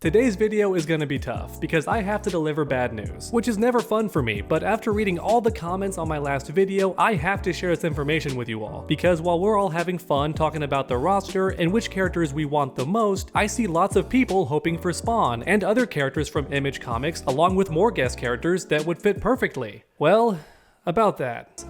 Today's video is gonna be tough because I have to deliver bad news, which is never fun for me, but after reading all the comments on my last video, I have to share this information with you all, because while we're all having fun talking about the roster and which characters we want the most, I see lots of people hoping for Spawn and other characters from Image Comics along with more guest characters that would fit perfectly. Well, about that.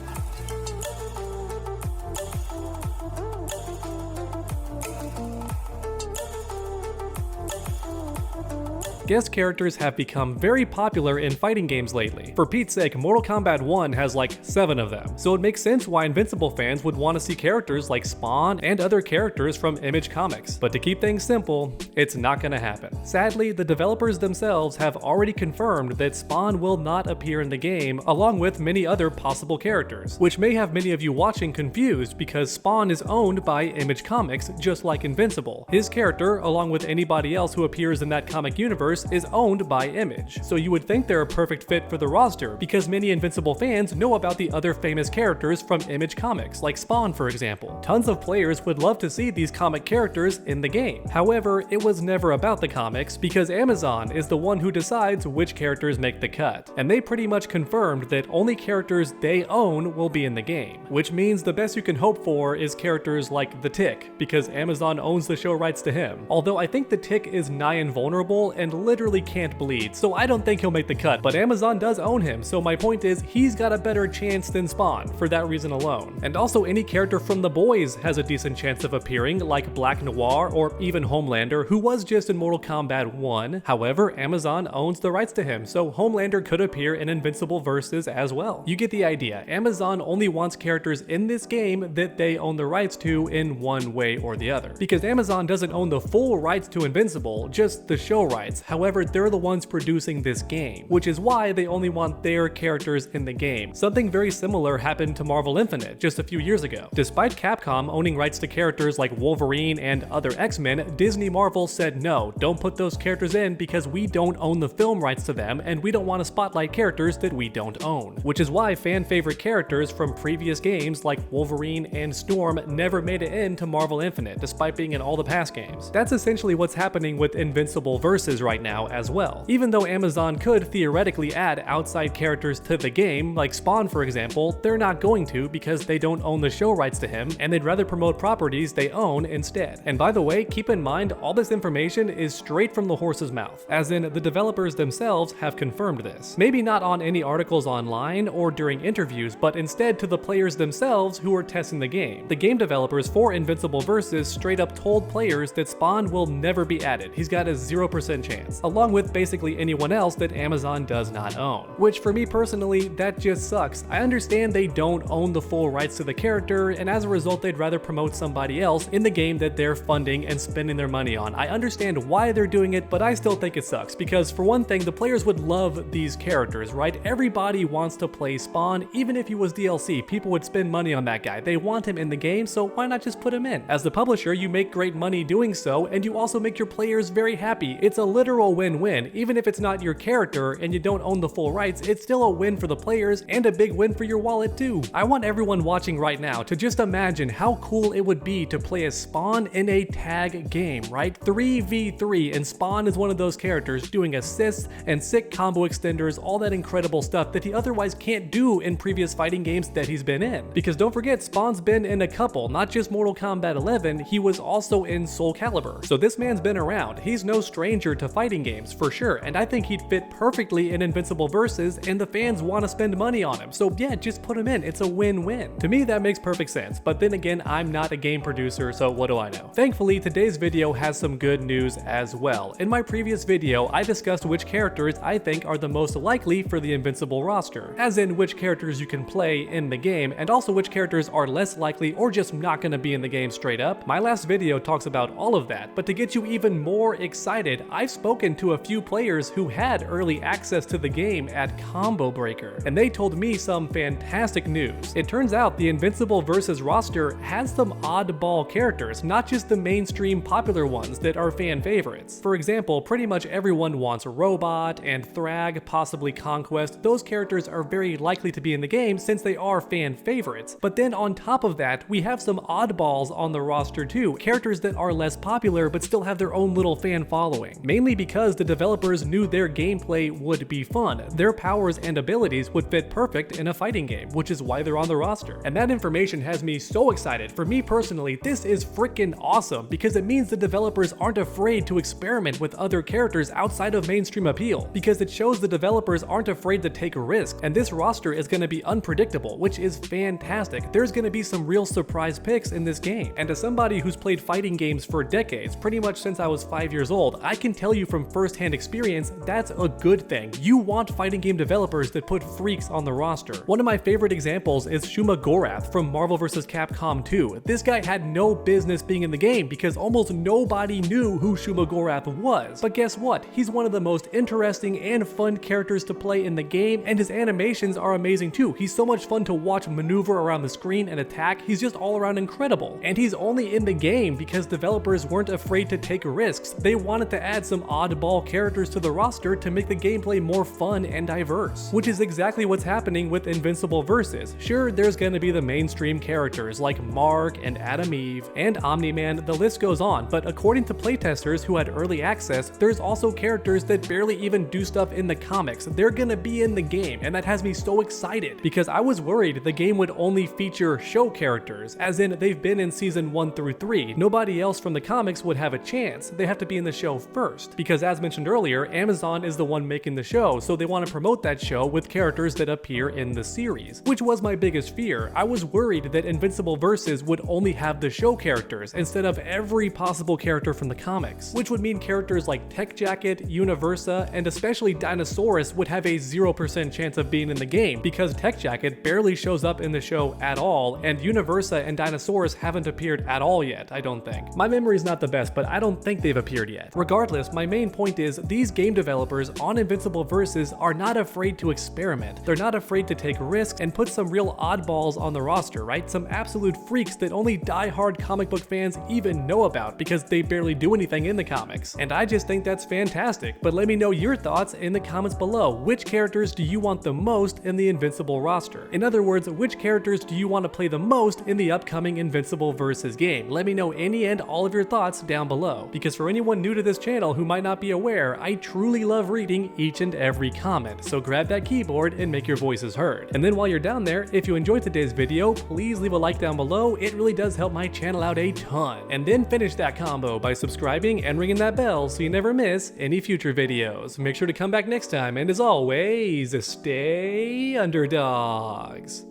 Guest characters have become very popular in fighting games lately. For Pete's sake, Mortal Kombat 1 has like 7 of them, so it makes sense why Invincible fans would want to see characters like Spawn and other characters from Image Comics. But to keep things simple, it's not gonna happen. Sadly, the developers themselves have already confirmed that Spawn will not appear in the game, along with many other possible characters, which may have many of you watching confused because Spawn is owned by Image Comics, just like Invincible. His character, along with anybody else who appears in that comic universe, is owned by Image, so you would think they're a perfect fit for the roster because many Invincible fans know about the other famous characters from Image Comics, like Spawn for example. Tons of players would love to see these comic characters in the game. However, it was never about the comics because Amazon is the one who decides which characters make the cut, and they pretty much confirmed that only characters they own will be in the game, which means the best you can hope for is characters like the Tick, because Amazon owns the show rights to him. Although I think the Tick is nigh invulnerable and literally can't bleed, so I don't think he'll make the cut, but Amazon does own him, so my point is he's got a better chance than Spawn for that reason alone. And also any character from The Boys has a decent chance of appearing, like Black Noir or even Homelander, who was just in Mortal Kombat 1. However, Amazon owns the rights to him, so Homelander could appear in Invincible Versus as well. You get the idea. Amazon only wants characters in this game that they own the rights to in one way or the other. Because Amazon doesn't own the full rights to Invincible, just the show rights. However, they're the ones producing this game, which is why they only want their characters in the game. Something very similar happened to Marvel Infinite just a few years ago. Despite Capcom owning rights to characters like Wolverine and other X-Men, Disney Marvel said no, don't put those characters in because we don't own the film rights to them and we don't want to spotlight characters that we don't own. Which is why fan favorite characters from previous games like Wolverine and Storm never made it into Marvel Infinite despite being in all the past games. That's essentially what's happening with Invincible Versus right now as well. Even though Amazon could theoretically add outside characters to the game, like Spawn for example, they're not going to because they don't own the show rights to him and they'd rather promote properties they own instead. And by the way, keep in mind all this information is straight from the horse's mouth, as in the developers themselves have confirmed this. Maybe not on any articles online or during interviews, but instead to the players themselves who are testing the game. The game developers for Invincible Versus straight up told players that Spawn will never be added. He's got a 0% chance, along with basically anyone else that Amazon does not own. Which for me personally, that just sucks. I understand they don't own the full rights to the character, and as a result they'd rather promote somebody else in the game that they're funding and spending their money on. I understand why they're doing it, but I still think it sucks, because for one thing, the players would love these characters, right? Everybody wants to play Spawn, even if he was DLC, people would spend money on that guy. They want him in the game, so why not just put him in? As the publisher, you make great money doing so, and you also make your players very happy. It's a literal win-win. Even if it's not your character and you don't own the full rights, it's still a win for the players and a big win for your wallet too. I want everyone watching right now to just imagine how cool it would be to play as Spawn in a tag game, right? 3v3, and Spawn is one of those characters doing assists and sick combo extenders, all that incredible stuff that he otherwise can't do in previous fighting games that he's been in. Because don't forget, Spawn's been in a couple, not just Mortal Kombat 11, he was also in Soul Calibur. So this man's been around. He's no stranger to fighting games for sure, and I think he'd fit perfectly in Invincible Versus, and the fans want to spend money on him, so yeah, just put him in. It's a win-win. To me, that makes perfect sense, but then again, I'm not a game producer, so what do I know? Thankfully, today's video has some good news as well. In my previous video, I discussed which characters I think are the most likely for the Invincible roster, as in which characters you can play in the game, and also which characters are less likely or just not going to be in the game straight up. My last video talks about all of that, but to get you even more excited, I've spoken to a few players who had early access to the game at Combo Breaker, and they told me some fantastic news. It turns out the Invincible Versus roster has some oddball characters, not just the mainstream popular ones that are fan favorites. For example, pretty much everyone wants Robot and Thrag, possibly Conquest. Those characters are very likely to be in the game since they are fan favorites. But then on top of that, we have some oddballs on the roster too, characters that are less popular but still have their own little fan following. Mainly because because the developers knew their gameplay would be fun. Their powers and abilities would fit perfect in a fighting game, which is why they're on the roster. And that information has me so excited. For me personally, this is freaking awesome because it means the developers aren't afraid to experiment with other characters outside of mainstream appeal, because it shows the developers aren't afraid to take a risk. And this roster is going to be unpredictable, which is fantastic. There's going to be some real surprise picks in this game. And as somebody who's played fighting games for decades, pretty much since I was 5 years old, I can tell you from first-hand experience that's a good thing. You want fighting game developers that put freaks on the roster. One of my favorite examples is Shuma Gorath from Marvel vs. Capcom 2. This guy had no business being in the game because almost nobody knew who Shuma Gorath was. But guess what? He's one of the most interesting and fun characters to play in the game, and his animations are amazing too. He's so much fun to watch maneuver around the screen and attack. He's just all around incredible. And he's only in the game because developers weren't afraid to take risks. They wanted to add some oddball characters to the roster to make the gameplay more fun and diverse, which is exactly what's happening with Invincible Versus. Sure, there's gonna be the mainstream characters like Mark and Adam Eve and Omni-Man, the list goes on, but according to playtesters who had early access, there's also characters that barely even do stuff in the comics. They're gonna be in the game, and that has me so excited because I was worried the game would only feature show characters, as in they've been in season 1 through 3. Nobody else from the comics would have a chance. They have to be in the show first, because as mentioned earlier, Amazon is the one making the show, so they want to promote that show with characters that appear in the series, which was my biggest fear. I was worried that Invincible Versus would only have the show characters instead of every possible character from the comics, which would mean characters like Tech Jacket, Universa, and especially Dinosaurus would have a 0% chance of being in the game because Tech Jacket barely shows up in the show at all, and Universa and Dinosaurus haven't appeared at all yet, I don't think. My memory's not the best, but I don't think they've appeared yet. Regardless, my main point is these game developers on Invincible Versus are not afraid to experiment. They're not afraid to take risks and put some real oddballs on the roster, right? Some absolute freaks that only die-hard comic book fans even know about because they barely do anything in the comics. And I just think that's fantastic. But let me know your thoughts in the comments below. Which characters do you want the most in the Invincible roster? In other words, which characters do you want to play the most in the upcoming Invincible Versus game? Let me know any and all of your thoughts down below. Because for anyone new to this channel who might not be aware, I truly love reading each and every comment. So grab that keyboard and make your voices heard. And then while you're down there, if you enjoyed today's video, please leave a like down below. It really does help my channel out a ton. And then finish that combo by subscribing and ringing that bell so you never miss any future videos. Make sure to come back next time, and as always, stay underdogs.